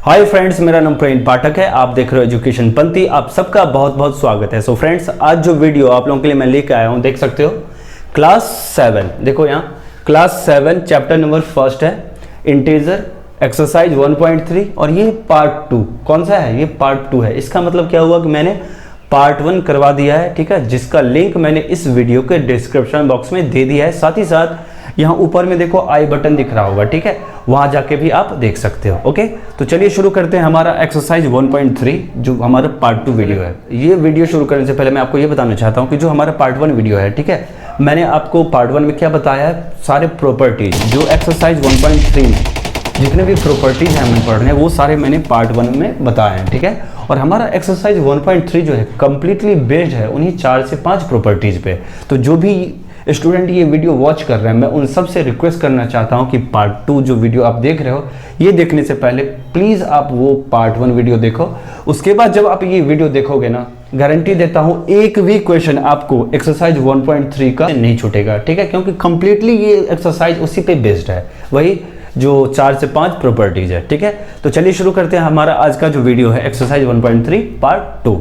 Hi friends, मेरा नाम प्रवीण पाठक है। आप देख रहे हो एजुकेशन पंथी। आप सबका बहुत बहुत स्वागत है। सो फ्रेंड्स, आज जो वीडियो आप लोगों के लिए मैं लेके आया हूँ, देख सकते हो, क्लास 7। देखो यहाँ क्लास 7 चैप्टर नंबर फर्स्ट है, इंटीजर, एक्सरसाइज 1.3 और ये पार्ट 2। कौन सा है? ये पार्ट 2 है। इसका मतलब क्या हुआ कि मैंने पार्ट 1 करवा दिया है, ठीक है, जिसका लिंक मैंने इस वीडियो के डिस्क्रिप्शन बॉक्स में दे दिया है। साथ ही साथ यहाँ ऊपर में देखो आई बटन दिख रहा होगा, ठीक है, वहां जाके भी आप देख सकते हो। ओके, तो चलिए शुरू करते हैं हमारा एक्सरसाइज 1.3 जो हमारा पार्ट 2 वीडियो है। ये वीडियो शुरू करने से पहले मैं आपको ये बताना चाहता हूँ कि जो हमारा पार्ट 1 वीडियो है, ठीक है, मैंने आपको पार्ट 1 में क्या बताया है, सारे प्रॉपर्टीज जो एक्सरसाइज 1.3 में जितने भी प्रॉपर्टीज हैं हमें पढ़ने, वो सारे मैंने पार्ट 1 में बताए हैं, ठीक है। और हमारा एक्सरसाइज 1.3 जो है कम्प्लीटली बेस्ड है उन्हीं 4 से 5 प्रॉपर्टीज पे। तो जो भी स्टूडेंट ये वीडियो वॉच कर रहे हैं, मैं उन सब से रिक्वेस्ट करना चाहता हूं कि पार्ट 2 जो वीडियो आप देख रहे हो, ये देखने से पहले प्लीज़ आप वो पार्ट 1 वीडियो देखो। उसके बाद जब आप ये वीडियो देखोगे ना, गारंटी देता हूं एक भी क्वेश्चन आपको एक्सरसाइज 1.3 का नहीं छूटेगा, ठीक है, क्योंकि कंप्लीटली ये एक्सरसाइज उसी पे बेस्ड है, वही जो 4 से 5 प्रॉपर्टीज है, ठीक है। तो चलिए शुरू करते हैं हमारा आज का जो वीडियो है, एक्सरसाइज 1.3 पार्ट 2।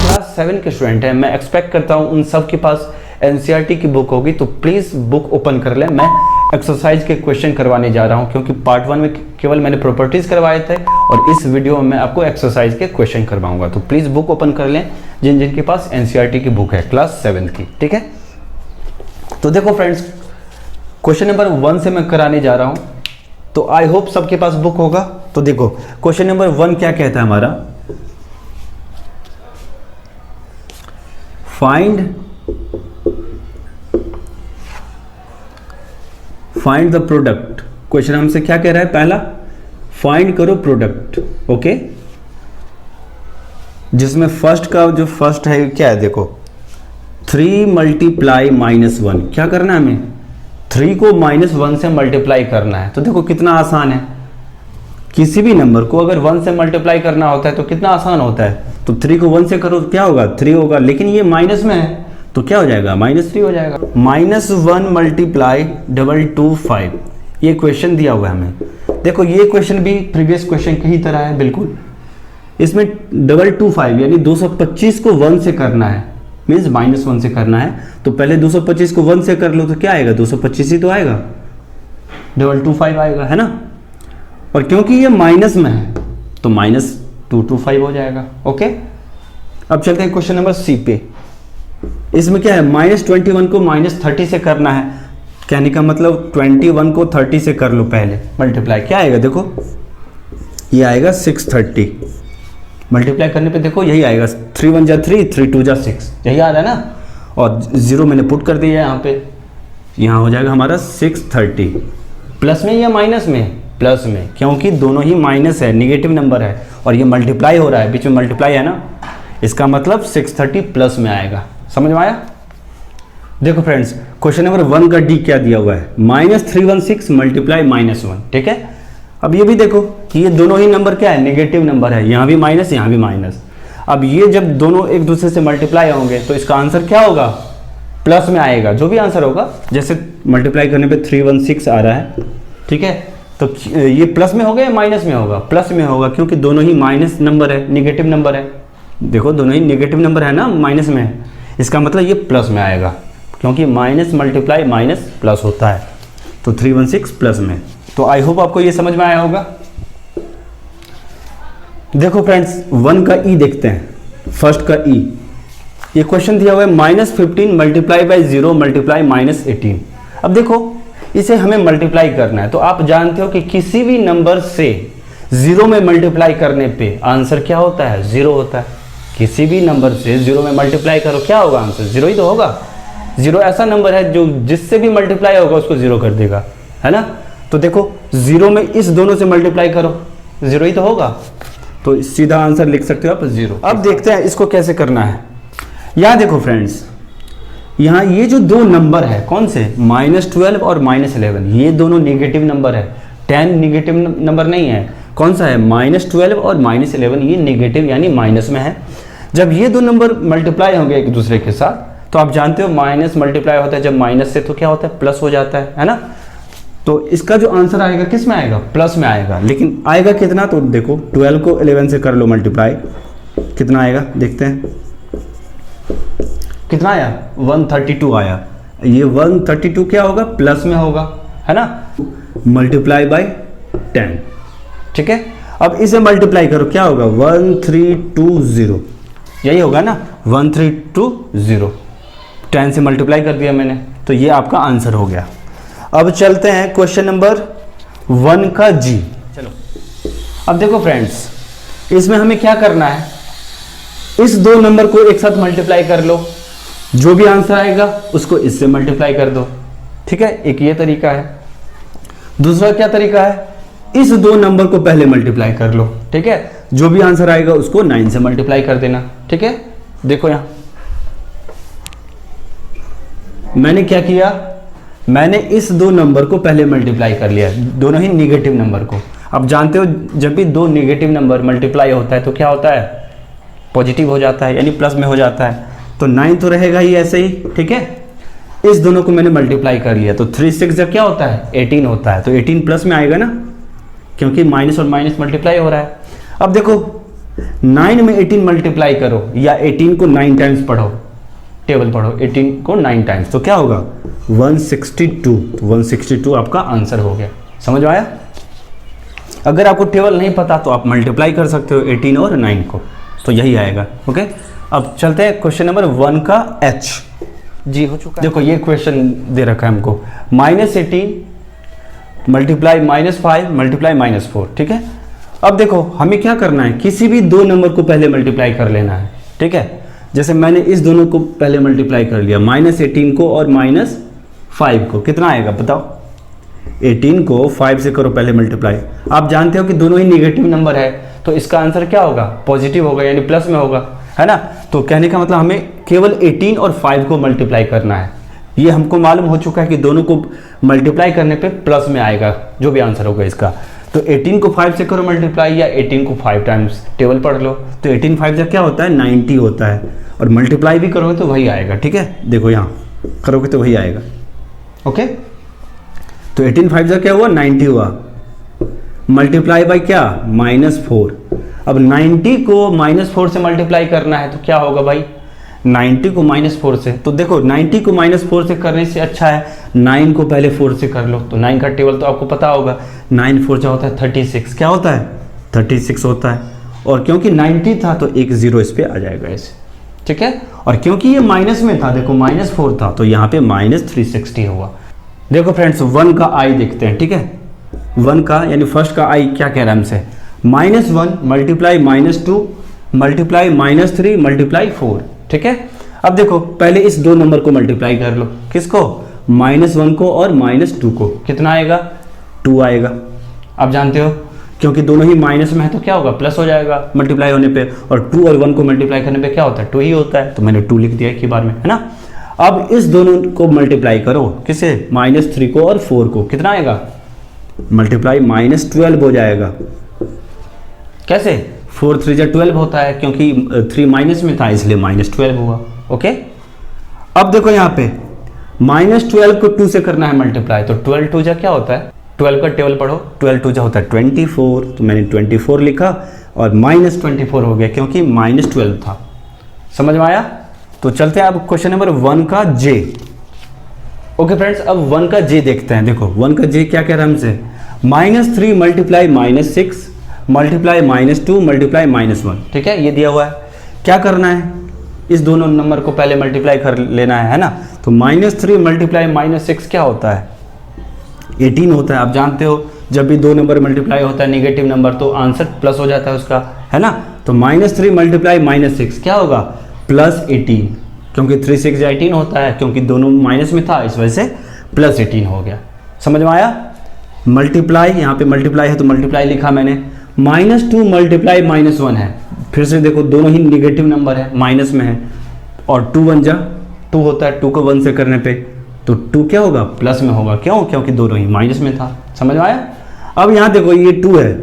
क्लास 7 के स्टूडेंट हैं, मैं एक्सपेक्ट करता हूं उन सब के पास एनसीईआरटी की बुक होगी, तो प्लीज बुक ओपन कर लें। मैं एक्सरसाइज के क्वेश्चन करवाने जा रहा हूं, क्योंकि पार्ट 1 में केवल मैंने प्रॉपर्टीज करवाए थे और इस वीडियो में मैं आपको एक्सरसाइज के क्वेश्चन करवाऊंगा। तो प्लीज बुक ओपन कर लें जिन जिनके पास एनसीईआरटी की बुक है क्लास 7 की, ठीक है। तो देखो फ्रेंड्स, क्वेश्चन नंबर 1 से मैं कराने जा रहा हूं, तो आई होप सबके पास बुक होगा। तो देखो क्वेश्चन नंबर 1 क्या कहता है हमारा, फाइंड द प्रोडक्ट। क्वेश्चन हमसे क्या कह रहा है, पहला फाइंड करो प्रोडक्ट, ओके, जिसमें फर्स्ट का जो फर्स्ट है क्या है, देखो 3 मल्टीप्लाई -1। क्या करना है हमें, 3 को -1 से मल्टीप्लाई करना है। तो देखो कितना आसान है, किसी भी नंबर को अगर 1 से मल्टीप्लाई करना होता है तो कितना आसान होता है। तो 3 को 1 से करो तो क्या होगा, 3 होगा, लेकिन ये माइनस में है तो क्या हो जाएगा, -3 हो जाएगा। -1 मल्टीप्लाई 225, ये क्वेश्चन दिया हुआ है हमें। देखो ये क्वेश्चन भी प्रीवियस क्वेश्चन की ही तरह है बिल्कुल। इसमें 225 यानी 225 को 1 से करना है, मीन्स -1 से करना है। तो पहले 225 को 1 से कर लो तो क्या आएगा, 225 ही तो आएगा, 225 आएगा, है ना। और क्योंकि ये माइनस में है तो -225 हो जाएगा, ओके। अब चलते हैं क्वेश्चन नंबर सी पे। इसमें क्या है, -21 को -30 से करना है, कहने का मतलब 21 को 30 से कर लो पहले मल्टीप्लाई। क्या आएगा, देखो ये आएगा 630। मल्टीप्लाई करने पे देखो यही आएगा, 3 1 जा 3, 3 2 जा 6, यही आ रहा है ना। और 0 मैंने पुट कर दिया यहाँ पे, यहाँ हो जाएगा हमारा 630। प्लस में या माइनस में, प्लस में, क्योंकि दोनों ही माइनस है, निगेटिव नंबर है और ये मल्टीप्लाई हो रहा है, बीच में मल्टीप्लाई है ना, इसका मतलब 630 प्लस में आएगा। समझ में आया। देखो फ्रेंड्स, क्वेश्चन नंबर 1 का डी क्या दिया हुआ है, -316 मल्टीप्लाई -1, ठीक है। अब ये भी देखो कि ये दोनों ही नंबर क्या है, नेगेटिव नंबर है, यहाँ भी माइनस यहाँ भी माइनस। अब ये जब दोनों एक दूसरे से मल्टीप्लाई होंगे तो इसका आंसर क्या होगा, प्लस में आएगा, जो भी आंसर होगा। जैसे मल्टीप्लाई करने पे 316 आ रहा है, ठीक है, तो ये प्लस में होगा या माइनस में होगा, प्लस में होगा, क्योंकि दोनों ही माइनस नंबर है, निगेटिव नंबर है। देखो दोनों ही निगेटिव नंबर है ना, माइनस में है, इसका मतलब ये प्लस में आएगा, क्योंकि माइनस मल्टीप्लाई माइनस प्लस होता है। तो 316 प्लस में। तो आई होप आपको ये समझ में आया होगा। देखो फ्रेंड्स, 1 का ई देखते हैं, फर्स्ट का ई। ये क्वेश्चन दिया हुआ है -15 मल्टीप्लाई बाई 0 मल्टीप्लाई -18। अब देखो इसे हमें मल्टीप्लाई करना है, तो आप जानते हो कि किसी भी नंबर से 0 में मल्टीप्लाई करने पे आंसर क्या होता है, 0 होता है। किसी भी नंबर से 0 में मल्टीप्लाई करो, क्या होगा आंसर, 0 ही तो होगा। 0 ऐसा नंबर है जो जिससे भी मल्टीप्लाई होगा उसको 0 कर देगा, है ना। तो देखो 0 में इस दोनों से मल्टीप्लाई करो, 0 ही तो होगा, तो सीधा आंसर लिख सकते हो आप 0। अब देखते हैं इसको कैसे करना है। यहाँ देखो फ्रेंड्स, यहाँ ये जो दो नंबर है कौन से, -12 और -11, ये दोनों नेगेटिव नंबर है। 10 नेगेटिव नंबर नहीं है, कौन सा है, -12 और -11, ये नेगेटिव यानी माइनस में है। जब ये दो नंबर मल्टीप्लाई होंगे एक दूसरे के साथ, तो आप जानते हो माइनस मल्टीप्लाई होता है जब माइनस से, तो क्या होता है, प्लस हो जाता है ना। तो इसका जो आंसर आएगा किस में आएगा, प्लस में आएगा। लेकिन आएगा कितना, तो देखो 12 को 11 से कर लो मल्टीप्लाई, कितना आएगा देखते हैं, कितना आया, 132 आया। ये 132 क्या होगा, प्लस में होगा, है ना, मल्टीप्लाई बाय 10, ठीक है। अब इसे मल्टीप्लाई करो, क्या होगा, 1320, यही होगा ना, 1320, 10 से मल्टीप्लाई कर दिया मैंने, तो ये आपका आंसर हो गया। अब चलते हैं क्वेश्चन नंबर 1 का जी। चलो अब देखो फ्रेंड्स, इसमें हमें क्या करना है, इस दो नंबर को एक साथ मल्टीप्लाई कर लो, जो भी आंसर आएगा उसको इससे मल्टीप्लाई कर दो, ठीक है, एक ये तरीका है। दूसरा क्या तरीका है, इस दो नंबर को पहले मल्टीप्लाई कर लो, ठीक है, जो भी आंसर आएगा उसको 9 से मल्टीप्लाई कर देना, ठीक है। देखो यहां मैंने क्या किया, मैंने इस दो नंबर को पहले मल्टीप्लाई कर लिया, दोनों ही नेगेटिव नंबर को। अब जानते हो जब भी दो नेगेटिव नंबर मल्टीप्लाई होता है तो क्या होता है, पॉजिटिव हो जाता है, यानी प्लस में हो जाता है। तो 9 तो रहेगा ही ऐसे ही, ठीक है। इस दोनों को मैंने मल्टीप्लाई कर लिया, तो 3 6 जब क्या होता है, 18 होता है, तो 18 प्लस में आएगा ना, क्योंकि माइनस और माइनस मल्टीप्लाई हो रहा है। अब देखो 9 में 18 मल्टीप्लाई करो, या 18 को 9 टाइम्स पढ़ो, टेबल पढ़ो, 18 को 9 टाइम्स, तो क्या होगा, 162, 162 आपका आंसर हो गया। समझ में आया। अगर आपको टेबल नहीं पता तो आप मल्टीप्लाई कर सकते हो 18 और 9 को, तो यही आएगा, ओके। अब चलते हैं क्वेश्चन नंबर 1 का एच जी, हो चुका है। देखो ये क्वेश्चन दे रखा है हमको, -18 मल्टीप्लाई -5 मल्टीप्लाई -4, ठीक है। अब देखो हमें क्या करना है, किसी भी दो नंबर को पहले मल्टीप्लाई कर लेना है, ठीक है। जैसे मैंने इस दोनों को पहले मल्टीप्लाई कर लिया, -18 को और -5 को, कितना आएगा बताओ, 18 को 5 से करो पहले मल्टीप्लाई। आप जानते हो कि दोनों ही नेगेटिव नंबर है, तो इसका आंसर क्या होगा, पॉजिटिव होगा, यानी प्लस में होगा, है ना। तो कहने का मतलब हमें केवल 18 और 5 को मल्टीप्लाई करना है। ये हमको मालूम हो चुका है कि दोनों को मल्टीप्लाई करने पे प्लस में आएगा जो भी आंसर होगा इसका। तो 18 को 5 से करो मल्टीप्लाई, या 18 को 5 टाइम्स, टेबल पढ़ लो, तो 18 5 से क्या होता है, 90 होता है, और मल्टीप्लाई भी करोगे तो वही आएगा, ठीक है। देखो यहाँ करोगे तो वही आएगा, ओके। तो 18 5 से क्या हुआ, 90 हुआ, मल्टीप्लाई बाय क्या, -4। अब 90 को -4 से मल्टीप्लाई करना है, तो क्या होगा भाई, 90 को -4 से, तो देखो 90 को -4 से करने से अच्छा है 9 को पहले 4 से कर लो। तो 9 का टेबल तो आपको पता होगा, 9 4 क्या होता है, 36, क्या होता है, 36 होता है। और क्योंकि 90 था तो एक 0 इस पे आ जाएगा ऐसे, ठीक है। और क्योंकि ये माइनस में था, देखो -4 था, तो यहाँ पे -360 हुआ। देखो फ्रेंड्स 1 का आई देखते हैं, ठीक है। 1 का यानी फर्स्ट का आई क्या कह रहा है हमसे, -1 मल्टीप्लाई -2 मल्टीप्लाई -3 मल्टीप्लाई 4, ठीक है। अब देखो पहले इस दो नंबर को मल्टीप्लाई कर लो, किसको, -1 को और -2 को, कितना आएगा, 2 आएगा। आप जानते हो क्योंकि दोनों ही माइनस में है तो क्या होगा, प्लस हो जाएगा मल्टीप्लाई होने पे, और 2 और 1 को मल्टीप्लाई करने पे क्या होता है, 2 ही होता है, तो मैंने 2 लिख दिया एक ही बार में, है ना। अब इस दोनों को मल्टीप्लाई करो, किसे, -3 को और 4 को, कितना आएगा, मल्टीप्लाई -12 हो जाएगा। कैसे, 4 3 जा 12 होता है, क्योंकि 3 माइनस में था इसलिए -12 हुआ, ओके। अब देखो यहाँ पे -12 को 2 से करना है मल्टीप्लाई, तो 12 2 जा क्या होता है, 12 का टेबल पढ़ो, 12 2 जा होता है 24, तो मैंने 24 लिखा और -24 हो गया क्योंकि -12 था। समझ में आया। तो चलते हैं अब क्वेश्चन नंबर 1 का जे। ओके फ्रेंड्स, अब 1 का जे देखते हैं। देखो 1 का जे क्या कह रहा है हमसे, -3 मल्टीप्लाई -6 मल्टीप्लाई -2 मल्टीप्लाई -1, ठीक है, ये दिया हुआ है। क्या करना है, इस दोनों नंबर को पहले मल्टीप्लाई कर लेना है ना। तो -3 मल्टीप्लाई -6 क्या होता है, 18 होता है। आप जानते हो जब भी दो नंबर मल्टीप्लाई होता है नेगेटिव नंबर, तो आंसर प्लस हो जाता है उसका, है ना। तो -3 मल्टीप्लाई -6 क्या होगा, +18, क्योंकि 3 6 18 होता है, क्योंकि दोनों माइनस में था इस वजह से +18 हो गया। समझ में आया। मल्टीप्लाई, यहाँ पे मल्टीप्लाई है तो मल्टीप्लाई लिखा मैंने। -2 मल्टीप्लाई -1 है, फिर से देखो दोनों ही निगेटिव नंबर है, माइनस में है, और 2 1 जा 2 होता है, 2 को 1 से करने पे तो 2 क्या होगा, प्लस में होगा। क्यों, क्योंकि दोनों ही माइनस में था। समझ में आया। अब यहाँ देखो ये 2 है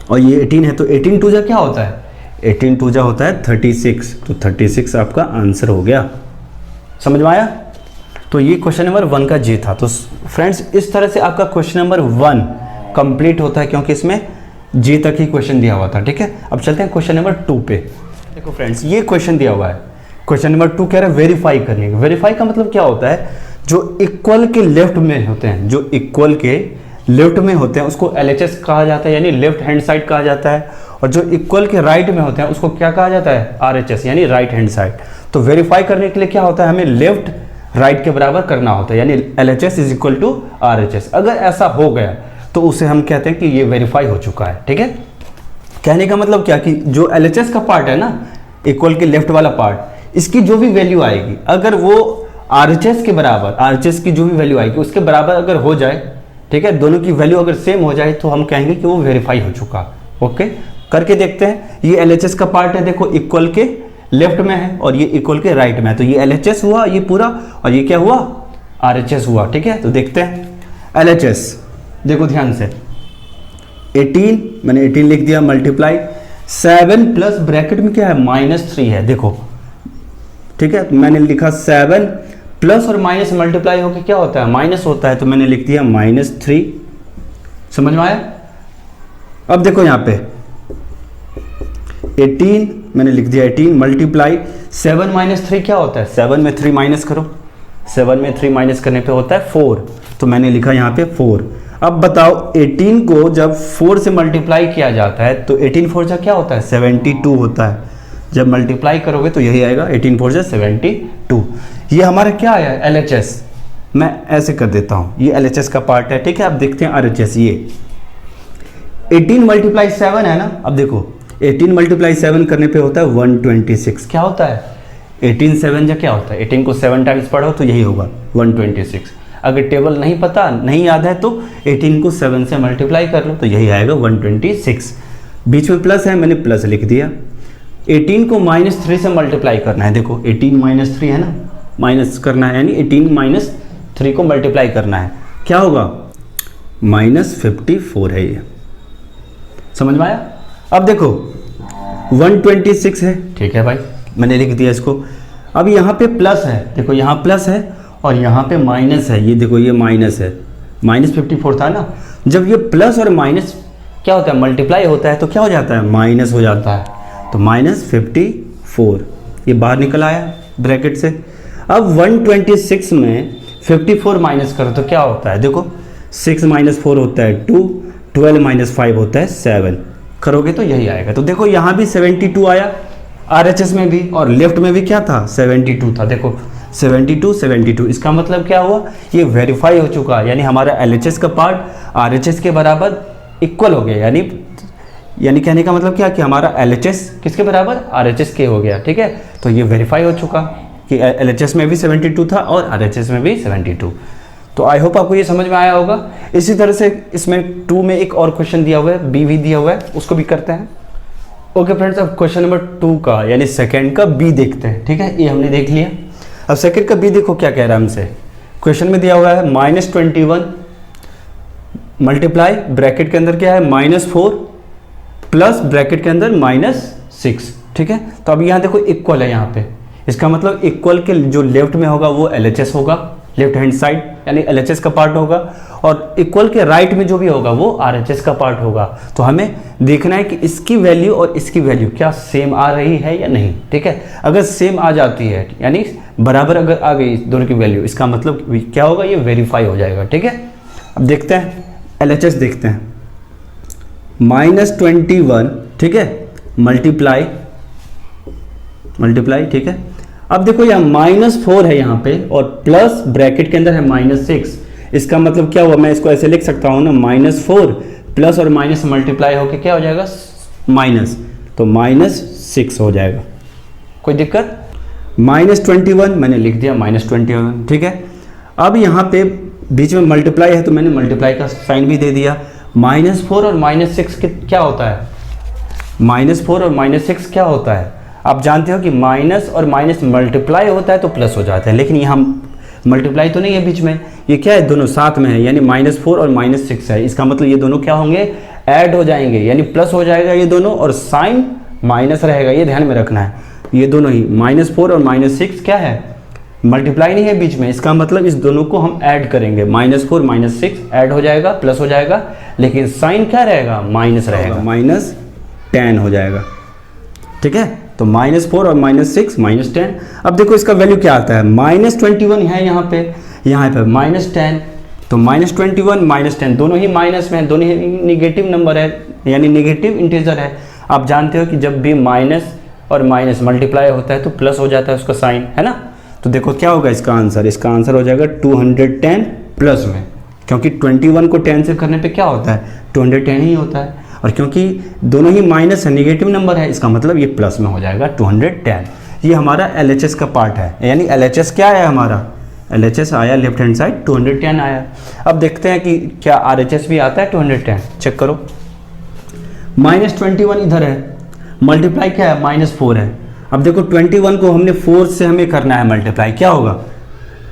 और ये 18 है, तो 18 2 जा क्या होता है, 18 2 जा होता है 36, तो 36 आपका आंसर हो गया। समझ में आया। तो ये क्वेश्चन नंबर 1 का जी था। तो फ्रेंड्स इस तरह से आपका क्वेश्चन नंबर 1 कंप्लीट होता है, क्योंकि इसमें जी तक ही क्वेश्चन दिया हुआ था। ठीक है, अब चलते हैं क्वेश्चन नंबर 2 पे। देखो फ्रेंड्स ये क्वेश्चन दिया हुआ है, क्वेश्चन नंबर 2 कह रहा है वेरीफाई करने का। वेरीफाई का मतलब क्या होता है, जो इक्वल के लेफ्ट में होते हैं, जो इक्वल के लेफ्ट में होते हैं उसको LHS कहा जाता है, यानी लेफ्ट हैंड साइड कहा जाता है, और जो इक्वल के राइट में होते हैं उसको क्या कहा जाता है, RHS यानी राइट हैंड साइड। तो वेरीफाई करने के लिए क्या होता है, हमें लेफ्ट राइट के बराबर करना होता है, यानी LHS is equal to RHS। अगर ऐसा हो गया तो उसे हम कहते हैं कि ये वेरीफाई हो चुका है। ठीक है, कहने का मतलब क्या कि जो LHS का पार्ट है ना, इक्वल के लेफ्ट वाला पार्ट, इसकी जो भी वैल्यू आएगी अगर वो RHS के बराबर, RHS की जो भी वैल्यू आएगी उसके बराबर अगर हो जाए, ठीक है, दोनों की वैल्यू अगर सेम हो जाए तो हम कहेंगे कि वो वेरीफाई हो चुका। ओके, करके देखते हैं। ये LHS का पार्ट है, देखो इक्वल के लेफ्ट में है और ये इक्वल के राइट में है, तो ये LHS हुआ ये पूरा, और ये क्या हुआ, RHS हुआ। ठीक है, तो देखते हैं LHS। देखो ध्यान से, 18 मैंने 18 लिख दिया, मल्टीप्लाई 7 प्लस ब्रैकेट में क्या है, -3 है। देखो ठीक है, तो मैंने लिखा 7 प्लस और माइनस मल्टीप्लाई होकर क्या होता है, माइनस होता है, तो मैंने लिख दिया -3। समझ में आया। अब देखो यहाँ पे 18 मैंने लिख दिया 18 मल्टीप्लाई 7 - 3 क्या होता है, 7 में 3 माइनस करो, 7 में 3 माइनस करने पे होता है 4, तो मैंने लिखा यहाँ पे 4। अब बताओ 18 को जब 4 से मल्टीप्लाई किया जाता है तो 18 4 जा क्या होता है, 72 होता है। जब मल्टीप्लाई करोगे तो यही आएगा, 18 4 जा 72। ये हमारा क्या आया, LHS। मैं ऐसे कर देता हूँ, ये LHS का पार्ट है। ठीक है, अब देखते हैं RHS। ये 18 मल्टीप्लाई 7 है ना, अब देखो 18 मल्टीप्लाई 7 करने पे होता है 126। क्या होता है, 18 7 जा क्या होता है, 18 को 7 टाइम्स पढ़ो तो यही होगा 126। अगर टेबल नहीं पता, नहीं याद है तो 18 को 7 से मल्टीप्लाई कर लो तो यही आएगा 126। बीच में प्लस है, मैंने प्लस लिख दिया। 18 को -3 से मल्टीप्लाई करना है। देखो 18 - 3 है ना, माइनस करना है, यानी 18 - 3 को मल्टीप्लाई करना है, क्या होगा, -54 है ये। समझ में आया। अब देखो 126 है, ठीक है भाई, मैंने लिख दिया इसको। अब यहाँ पे प्लस है, देखो यहाँ प्लस है और यहाँ पे माइनस है, ये देखो ये माइनस है, -54 था ना। जब ये प्लस और माइनस क्या होता है, मल्टीप्लाई होता है तो क्या हो जाता है, माइनस हो जाता है, तो -54 ये बाहर निकल आया ब्रैकेट से। अब 126 में 54 माइनस करो तो क्या होता है, देखो 6 - 4 होता है 2, 12 - 5 होता है 7, करोगे तो यही आएगा। तो देखो यहाँ भी 72 आया, RHS में भी, और लेफ्ट में भी क्या था, 72 था। देखो 72, इसका मतलब क्या हुआ, ये वेरीफाई हो चुका, यानी हमारा LHS का पार्ट RHS के बराबर इक्वल हो गया। यानी कहने का मतलब क्या कि हमारा LHS किसके बराबर, RHS के हो गया। ठीक है, तो ये वेरीफाई हो चुका कि LHS में भी 72 था और RHS में भी 72। तो आई होप आपको ये समझ में आया होगा। इसी तरह से इसमें 2 में एक और क्वेश्चन दिया हुआ है, B भी दिया हुआ है, उसको भी करते हैं। ओके फ्रेंड्स, अब क्वेश्चन नंबर 2 का यानी सेकंड का B देखते हैं। ठीक है, ये हमने देख लिया। अब सेकंड का B देखो क्या कह रहा है हमसे। क्वेश्चन में दिया हुआ है -21 मल्टीप्लाई ब्रैकेट के अंदर क्या है, -4 प्लस ब्रैकेट के अंदर -6। ठीक है, तो अब यहाँ देखो इक्वल है, यहाँ पे इसका मतलब इक्वल के जो लेफ्ट में होगा वो LHS होगा, लेफ्ट हैंड साइड यानी LHS का पार्ट होगा, और इक्वल के राइट में जो भी होगा वो RHS का पार्ट होगा। तो हमें देखना है कि इसकी वैल्यू और इसकी वैल्यू क्या सेम आ रही है या नहीं। ठीक है, अगर सेम आ जाती है यानी बराबर अगर आ गई दोनों की वैल्यू, इसका मतलब क्या होगा, ये वेरीफाई हो जाएगा। ठीक है, अब देखते हैं LHS देखते हैं। -21 ठीक है, मल्टीप्लाई, ठीक है। अब देखो यहाँ -4 है यहाँ पे और प्लस ब्रैकेट के अंदर है -6। इसका मतलब क्या हुआ, मैं इसको ऐसे लिख सकता हूँ ना, -4 प्लस और माइनस मल्टीप्लाई होके क्या हो जाएगा, माइनस, तो -6 हो जाएगा। कोई दिक्कत। -21 मैंने लिख दिया -21। ठीक है, अब यहाँ पे बीच में मल्टीप्लाई है तो मैंने मल्टीप्लाई का साइन भी दे दिया। -4 और -6 क्या होता है, -4 और -6 क्या होता है, आप जानते हो कि माइनस और माइनस मल्टीप्लाई होता है तो प्लस हो जाता है, लेकिन यहाँ मल्टीप्लाई तो नहीं है बीच में, ये क्या है, दोनों साथ में है, यानी -4 और -6 है। इसका मतलब ये दोनों क्या होंगे, ऐड हो जाएंगे, यानी प्लस हो जाएगा ये दोनों, और साइन माइनस रहेगा, ये ध्यान में रखना है। ये दोनों ही -4 और -6 क्या है, मल्टीप्लाई नहीं है बीच में, इसका मतलब इस दोनों को हम ऐड करेंगे, -4 -6 ऐड हो जाएगा, प्लस हो जाएगा, लेकिन साइन क्या रहेगा, माइनस रहेगा, -10 हो जाएगा। ठीक है, तो -4 और -6 -10। अब देखो इसका वैल्यू क्या आता है, -21 है यहाँ पे -10, तो -21 -10 दोनों ही माइनस में है, दोनों ही निगेटिव नंबर है, यानी निगेटिव इंटीजर है। आप जानते हो कि जब भी माइनस और माइनस मल्टीप्लाई होता है तो प्लस हो जाता है उसका साइन, है ना। तो देखो क्या होगा इसका आंसर हो जाएगा 210 प्लस में, क्योंकि 21 को 10 से करने पे क्या होता है, 210 ही होता है, और क्योंकि दोनों ही माइनस है, निगेटिव नंबर है, इसका मतलब ये प्लस में हो जाएगा 210। ये हमारा LHS का पार्ट है, यानी LHS क्या है हमारा, LHS आया लेफ्ट हैंड साइड 210 आया। अब देखते हैं कि क्या RHS भी आता है 210, चेक करो। -21 इधर है, मल्टीप्लाई क्या है, -4 है। अब देखो 21 को हमने 4 से हमें करना है मल्टीप्लाई, क्या होगा,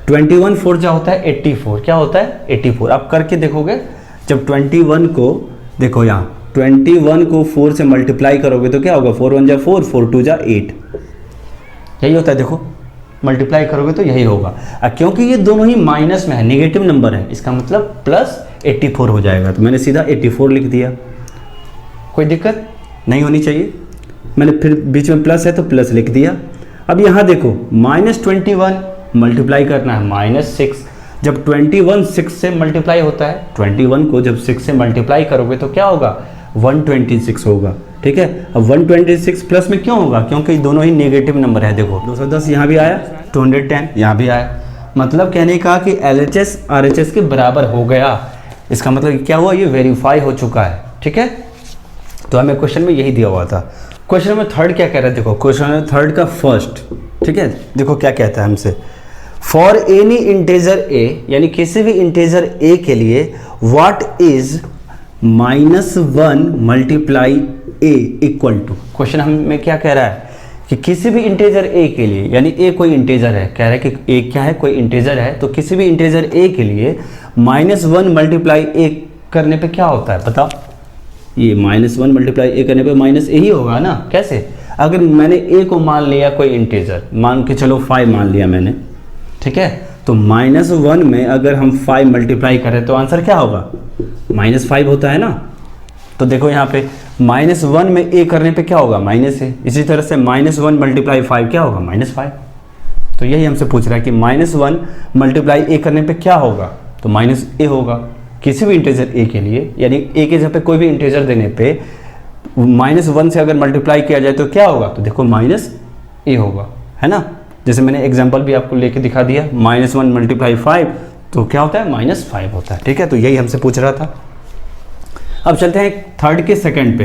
21 4 क्या होता है 84, क्या होता है 84। अब करके देखोगे, जब 21 को देखो यहाँ 21 को 4 से मल्टीप्लाई करोगे तो क्या होगा, 4 1 जा 4, 4 2 जा 8, यही होता है। देखो मल्टीप्लाई करोगे तो यही होगा, क्योंकि ये दोनों ही माइनस में है, नेगेटिव नंबर है, इसका मतलब +84 हो जाएगा, तो मैंने सीधा 84 लिख दिया, कोई दिक्कत नहीं होनी चाहिए। मैंने फिर बीच में प्लस है तो प्लस लिख दिया। अब यहाँ देखो -21 मल्टीप्लाई करना है -6, जब 21 6 से मल्टीप्लाई होता है, 21 को जब 6 से मल्टीप्लाई करोगे तो क्या होगा, 126 होगा। ठीक है, अब 126 प्लस में क्यों होगा, क्योंकि दोनों ही नेगेटिव नंबर है। देखो 210 यहाँ भी आया, 210 यहाँ भी आया, मतलब कहने का कि LHS RHS के बराबर हो गया, इसका मतलब क्या हुआ, ये वेरीफाई हो चुका है। ठीक है, तो हमें क्वेश्चन में यही दिया हुआ था। क्वेश्चन में थर्ड क्या कह रहा है, देखो क्वेश्चन में थर्ड का फर्स्ट, ठीक है, देखो क्या कहता है हमसे, फॉर एनी इंटेजर a, यानी किसी भी इंटेजर a के लिए what is -1 multiply a equal to. Question हमें क्या कह रहा है कि किसी भी इंटेजर a के लिए, यानी a कोई इंटेजर है, कह रहा है कि a क्या है, कोई इंटेजर है, तो किसी भी इंटेजर a के लिए -1 मल्टीप्लाई a करने पे क्या होता है, बताओ। ये -1 मल्टीप्लाई a करने पे माइनस a ही होगा ना, कैसे, अगर मैंने a को मान लिया कोई इंटेजर, मान के चलो 5 मान लिया मैंने, ठीक है, तो -1 में अगर हम 5 मल्टीप्लाई करें तो आंसर क्या होगा, -5 होता है ना। तो देखो यहाँ पे -1 में a करने पे क्या होगा, -a, इसी तरह से -1 मल्टीप्लाई 5 क्या होगा, -5। तो यही हमसे पूछ रहा है कि -1 मल्टीप्लाई a करने पे क्या होगा, तो -a होगा किसी भी इंटीजर a के लिए, यानी a के जगह पे कोई भी इंटीजर देने पे -1 से अगर मल्टीप्लाई किया जाए तो क्या होगा, तो देखो -a होगा, है ना। जैसे मैंने एग्जांपल भी आपको लेके दिखा दिया, -1 मल्टीप्लाई 5 तो क्या होता है, -5 होता है। ठीक है, तो यही हमसे पूछ रहा था। अब चलते हैं थर्ड के सेकंड पे,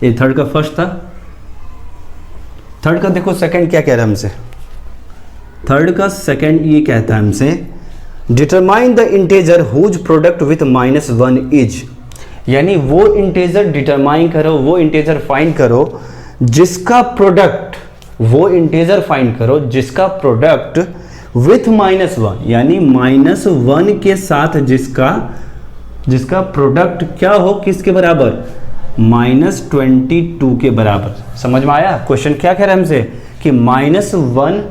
ये थर्ड का फर्स्ट था, थर्ड का देखो सेकंड क्या कह रहा है हमसे, थर्ड का सेकंड ये कहता है हमसे, determine the integer whose product with -1 is, यानी वो इंटेजर डिटरमाइन करो, वो इंटेजर फाइंड करो जिसका प्रोडक्ट, वो इंटेजर फाइंड करो जिसका प्रोडक्ट विथ -1, यानी -1 के साथ जिसका प्रोडक्ट क्या हो, किसके बराबर, -22 के बराबर। समझ में आया, क्वेश्चन क्या कह रहा है हमसे कि -1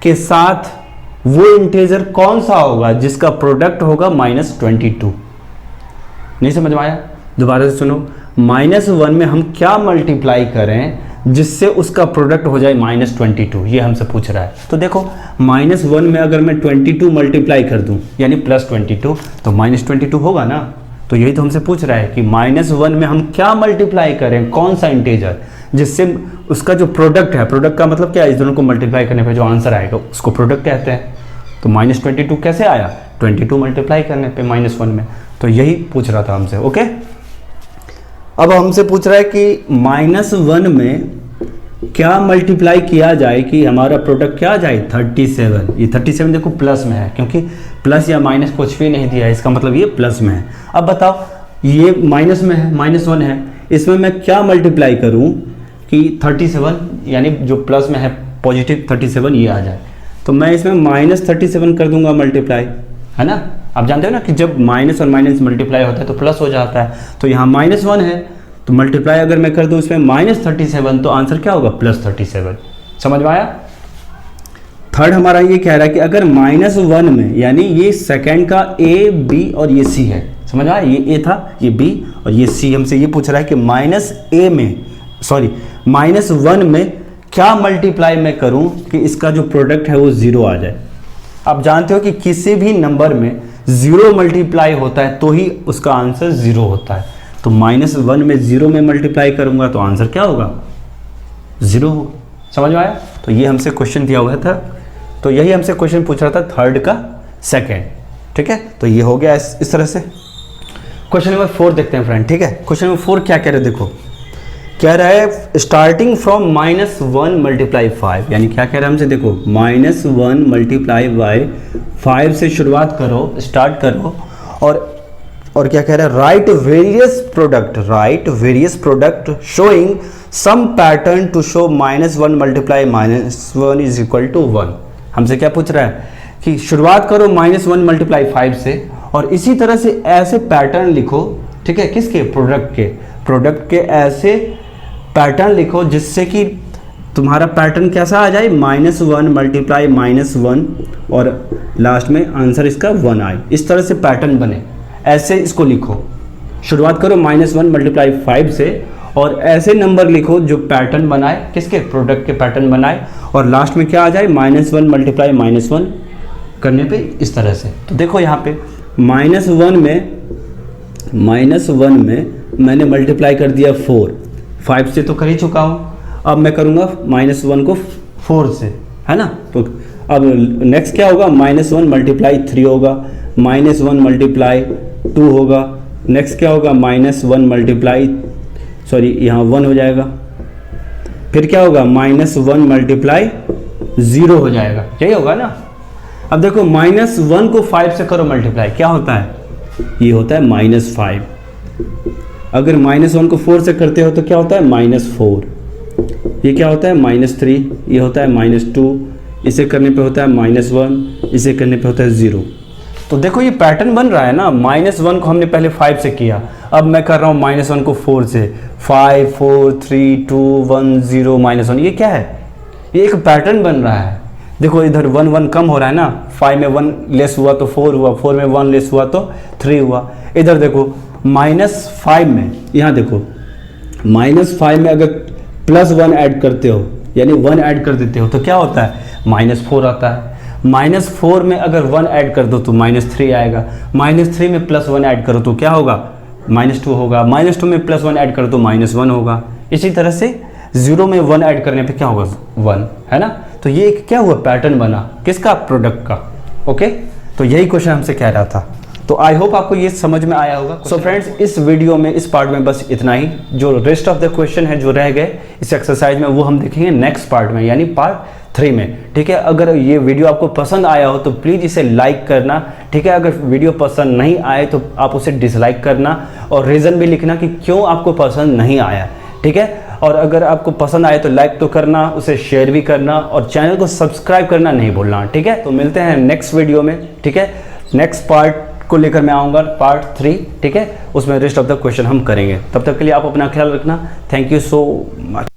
के साथ वो इंटेजर कौन सा होगा जिसका प्रोडक्ट होगा -22। नहीं समझ में आया, दोबारा से सुनो, -1 में हम क्या मल्टीप्लाई करें जिससे उसका प्रोडक्ट हो जाए -22, ये हमसे पूछ रहा है। तो देखो -1 में अगर मैं 22 मल्टीप्लाई कर दूं, यानी +22, तो -22 होगा ना। तो यही तो हमसे पूछ रहा है कि -1 में हम क्या मल्टीप्लाई करें, कौन सा इंटेजर जिससे उसका जो प्रोडक्ट है, प्रोडक्ट का मतलब क्या है, इस दोनों को मल्टीप्लाई करने पे जो आंसर आएगा उसको प्रोडक्ट कहते हैं। तो -22 कैसे आया, 22 मल्टीप्लाई करने पे -1 में, तो यही पूछ रहा था हमसे। ओके, अब हमसे पूछ रहा है कि -1 में क्या मल्टीप्लाई किया जाए कि हमारा प्रोडक्ट क्या आ जाए, 37। ये 37 देखो प्लस में है, क्योंकि प्लस या माइनस कुछ भी नहीं दिया है, इसका मतलब ये प्लस में है। अब बताओ, ये माइनस में है, -1 है, इसमें मैं क्या मल्टीप्लाई करूं कि 37 यानी जो प्लस में है पॉजिटिव 37 ये आ जाए, तो मैं इसमें -37 कर दूंगा मल्टीप्लाई, है ना। आप जानते हो ना कि जब माइनस और माइनस मल्टीप्लाई होता है तो प्लस हो जाता है, तो यहाँ -1 है तो मल्टीप्लाई अगर मैं कर दूँ इसमें -37 तो आंसर क्या होगा +37। समझ में आया। थर्ड हमारा ये कह रहा है कि अगर -1 में, यानी ये सेकेंड का A B और ये C है, समझ में आया, ये A था, ये B और ये C, हमसे ये पूछ रहा है कि -1 में क्या मल्टीप्लाई मैं करूं कि इसका जो प्रोडक्ट है वो 0 आ जाए। आप जानते हो कि किसी भी नंबर में 0 मल्टीप्लाई होता है तो ही उसका आंसर 0 होता है, तो -1 में 0 में मल्टीप्लाई करूंगा तो आंसर क्या होगा 0 होगा। समझ में आया। तो ये हमसे क्वेश्चन दिया हुआ था, तो यही हमसे क्वेश्चन पूछ रहा था थर्ड का सेकेंड, ठीक है। तो ये हो गया इस तरह से। क्वेश्चन नंबर 4 देखते हैं फ्रेंड, ठीक है। क्वेश्चन नंबर 4 क्या कह रहे हैं, देखो कह रहा है स्टार्टिंग फ्रॉम -1 मल्टीप्लाई 5, यानी क्या कह रहा है हमसे, देखो -1 मल्टीप्लाई बाय 5 से शुरुआत करो, स्टार्ट करो, और क्या कह रहा है, write various product showing some pattern to show -1 multiply -1 is equal to 1। हमसे क्या पूछ रहा है कि शुरुआत करो -1 मल्टीप्लाई 5 से, और इसी तरह से ऐसे पैटर्न लिखो, ठीक है, किसके, प्रोडक्ट के ऐसे पैटर्न लिखो जिससे कि तुम्हारा पैटर्न कैसा आ जाए, -1 मल्टीप्लाई -1 और लास्ट में आंसर इसका 1 आए, इस तरह से पैटर्न बने, ऐसे इसको लिखो। शुरुआत करो -1 मल्टीप्लाई 5 से और ऐसे नंबर लिखो जो पैटर्न बनाए, किसके, प्रोडक्ट के पैटर्न बनाए, और लास्ट में क्या आ जाए, -1 मल्टीप्लाई -1 करने पे इस तरह से। तो देखो यहाँ पे -1 में मैंने मल्टीप्लाई कर दिया 4, 5 से तो कर ही चुका हूँ, अब मैं करूँगा -1 को 4 से, है ना। तो अब नेक्स्ट क्या होगा, -1 मल्टीप्लाई 3 होगा, -1 मल्टीप्लाई 2 होगा, नेक्स्ट क्या होगा, -1 मल्टीप्लाई, सॉरी यहाँ 1 हो जाएगा, फिर क्या होगा, -1 मल्टीप्लाई 0 हो जाएगा, यही होगा ना। अब देखो -1 को 5 से करो मल्टीप्लाई, क्या होता है, ये होता है -5। अगर -1 को 4 से करते हो तो क्या होता है, -4, ये क्या होता है, -3, ये होता है -2, इसे करने पे होता है -1, इसे करने पे होता है 0। तो देखो ये पैटर्न बन रहा है ना, -1 को हमने पहले 5 से किया, अब मैं कर रहा हूँ -1 को 4 से, 5 4 3 2 1 0 -1, ये क्या है, ये एक पैटर्न बन रहा है। देखो इधर 1 कम हो रहा है ना, 5 में 1 लेस हुआ तो 4 हुआ, 4 में 1 लेस हुआ तो 3 हुआ। इधर देखो -5 में, यहाँ देखो -5 में अगर +1 ऐड करते हो, यानी 1 ऐड कर देते हो तो क्या होता है, -4 आता है। -4 में अगर 1 ऐड कर दो तो -3 आएगा, -3 में +1 ऐड करो तो क्या होगा, -2 होगा, -2 में +1 ऐड करो तो -1 होगा। इसी तरह से 0 में 1 ऐड करने पे क्या होगा, 1, है ना। तो ये एक क्या हुआ, पैटर्न बना, किसका, प्रोडक्ट का। ओके, तो यही क्वेश्चन हमसे कह रहा था। तो आई होप आपको ये समझ में आया होगा। सो फ्रेंड्स, इस वीडियो में, इस पार्ट में बस इतना ही। जो रेस्ट ऑफ द क्वेश्चन है जो रह गए इस एक्सरसाइज में, वो हम देखेंगे नेक्स्ट पार्ट में, यानी पार्ट 3 में, ठीक है। अगर ये वीडियो आपको पसंद आया हो तो प्लीज़ इसे लाइक करना, ठीक है। अगर वीडियो पसंद नहीं आए तो आप उसे डिसलाइक करना, और रीज़न भी लिखना कि क्यों आपको पसंद नहीं आया, ठीक है। और अगर आपको पसंद आए तो लाइक तो करना, उसे शेयर भी करना, और चैनल को सब्सक्राइब करना नहीं भूलना, ठीक है। तो मिलते हैं नेक्स्ट वीडियो में, ठीक है। नेक्स्ट पार्ट को लेकर मैं आऊँगा, पार्ट 3, ठीक है। उसमें रेस्ट ऑफ द क्वेश्चन हम करेंगे। तब तक के लिए आप अपना ख्याल रखना। Thank you so much.